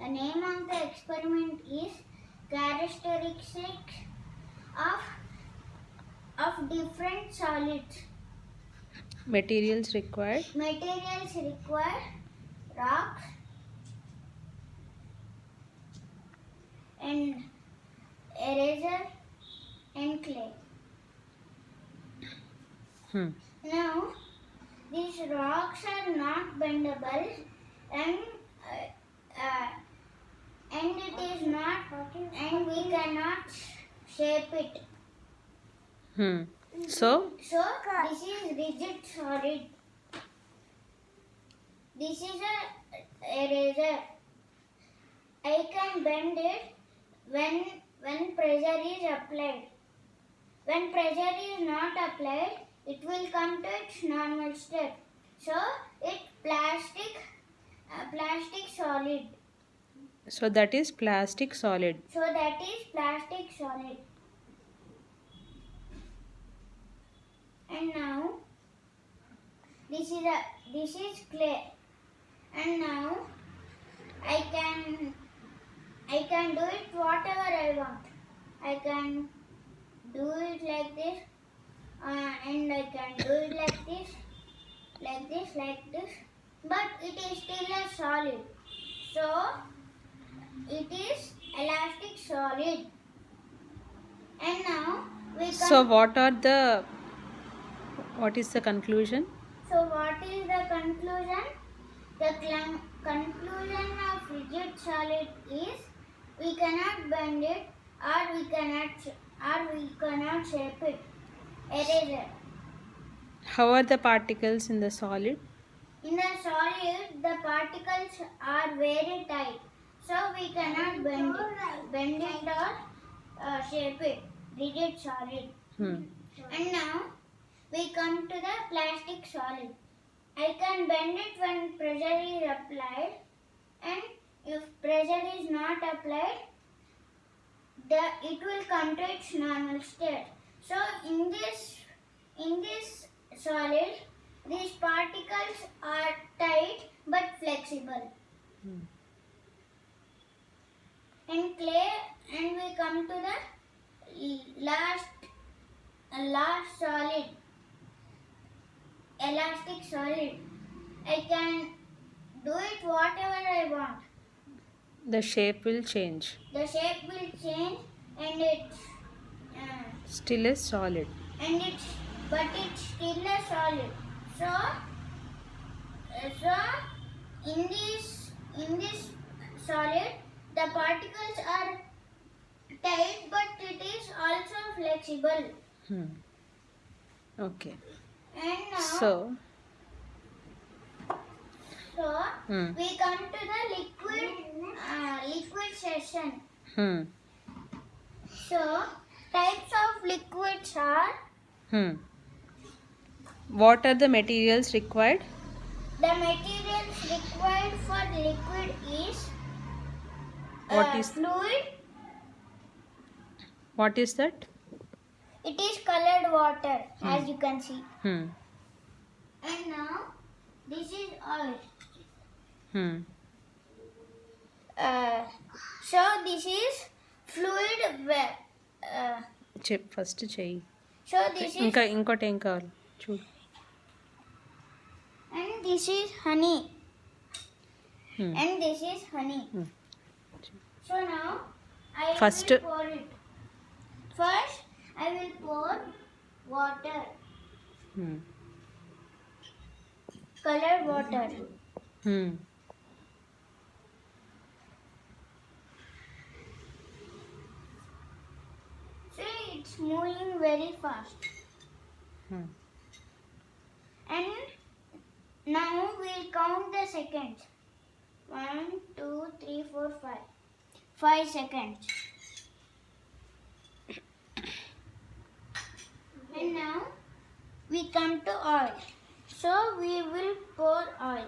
name of the experiment is characteristics of different solids. Materials required. Materials required rocks and eraser and clay. Now, these rocks are not bendable and it is not, and we cannot shape it. So This is rigid solid. This is a eraser. I can bend it when pressure is applied. When pressure is not applied, it will come to its normal state. So it's plastic solid. so that is plastic solid. So that is plastic solid. And now this is clay. And now I can do it whatever I want. I can do it like this, and I can do it like this, like this. But it is still a solid. So it is elastic solid. And now we come. So what is the conclusion? So what is the conclusion? The conclusion of rigid solid is we cannot bend it or we cannot shape it. Eraser. How are the particles in the solid? In the solid, the particles are very tight, so we cannot bend it or shape it. Rigid solid. And now we come to the plastic solid. I can bend it when pressure is applied, and if pressure is not applied, it will come to its normal state. So in this solid, these particles are tight but flexible. And clay, and we come to the last solid, elastic solid. I can do it whatever I want. The shape will change. The shape will change, and it's Still is solid. but it's still a solid. So in this solid, the particles are tight, but it is also flexible. Okay. And now, So we come to the liquid session. So types of liquids are. What are the materials required? The materials required for liquid is What is fluid. What is that? It is colored water, as you can see. Hmm. And now this is oil. So this is fluid. First చెయ్యి So this is, ఇంకోటి ఏం కావాలి చూడు. and this is honey. And this is honey. So now I First- will pour it. First I will pour water. Colored water. See, it's moving very fast. And now we'll count the seconds. 1, 2, 3, 4, 5. 5 seconds. And now we come to oil. So we will pour oil.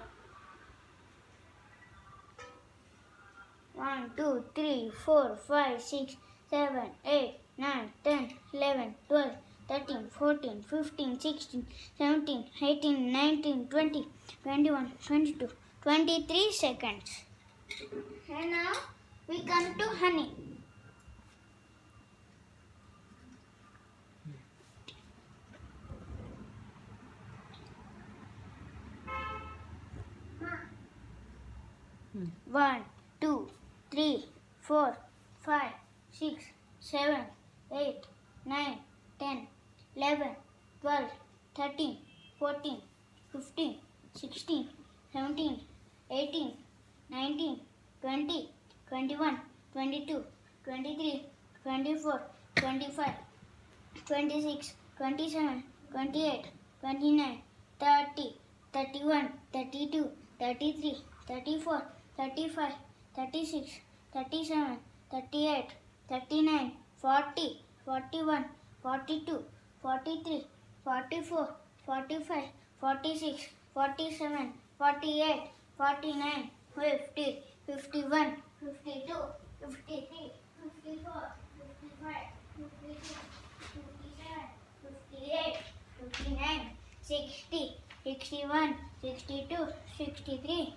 1, 2, 3, 4, 5, 6, 7, 8, 9, 10, 11, 12, 13, 14, 15, 16, 17, 18, 19, 20, 21, 22, 23 seconds. And now we come to honey. One, two, three, 4, 5, 6, 7, 8, 9, 10, 11, 12, 13, 14, 15, 16, 17, 18, 19, 20, 21, 22, 23, 24, 25, 26, 27, 28, 29, 30, 31, 32, 33, 34, 35, 36, 37, 38, 39, 40, 41, 42, 43, 44, 45, 46, 47, 48, 49, 50, 51, 52, 53, 54, 55, 56, 57, 58, 59, 60, 61, 62, 63,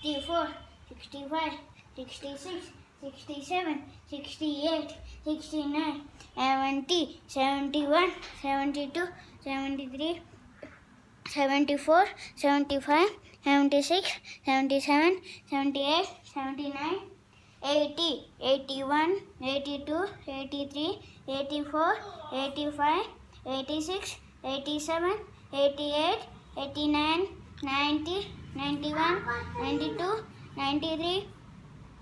64, 65, 66, 67, 68, 69, 70, 71, 72, 73, 74, 75, 76, 77, 78, 79, 80, 81, 82, 83, 84, 85, 86, 87, 88, 89, 90, 91, 92, 93,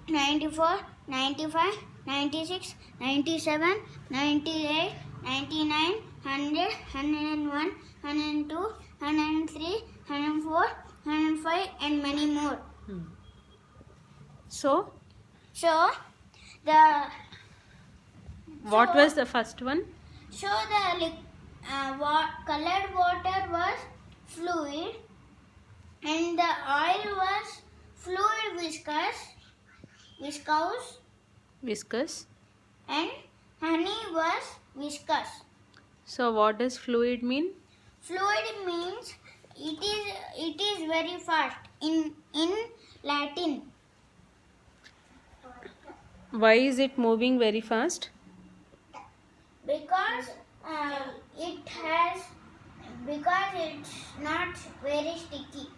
94, 95, 96, 97, 98, 99, 100, 101, 102, 103, 104, 105, and many more. So, So, the what So- was the first one? colored water was fluid, and the oil was fluid Viscous. and honey was viscous. So, what does fluid mean? Fluid means it is very fast in Latin, Why is it moving very fast? because it's not very sticky.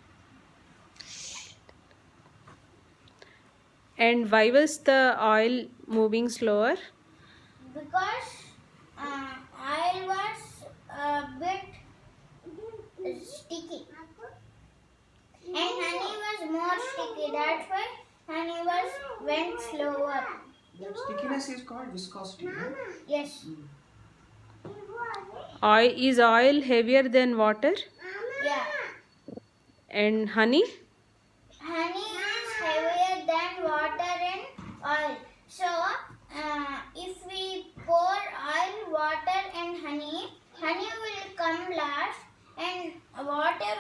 And why was the oil moving slower? Because oil was a bit sticky and honey was more sticky. That's why honey went slower. That stickiness is called viscosity. No? Yes. Is oil heavier than water? Yeah. And honey? Honey is heavier than water and oil. So, if we pour oil, water, and honey will come last, and water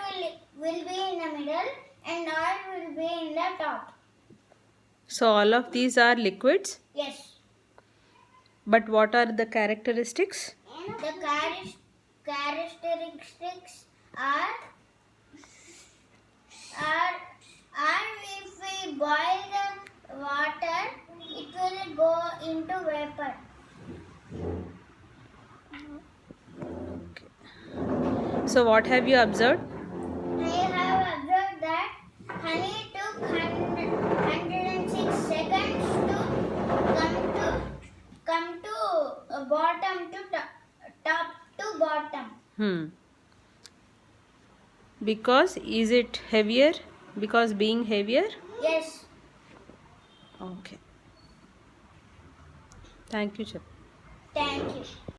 will be in the middle, and oil will be in the top. So, all of these are liquids. Yes. But what are the characteristics? The characteristics are if we boil the water, it will go into vapor. So, what have you observed? I have observed that honey took 106 seconds to come to bottom to top to bottom. Because is it heavier? Because being heavier? Yes. Okay. Thank you, Chip. Thank you.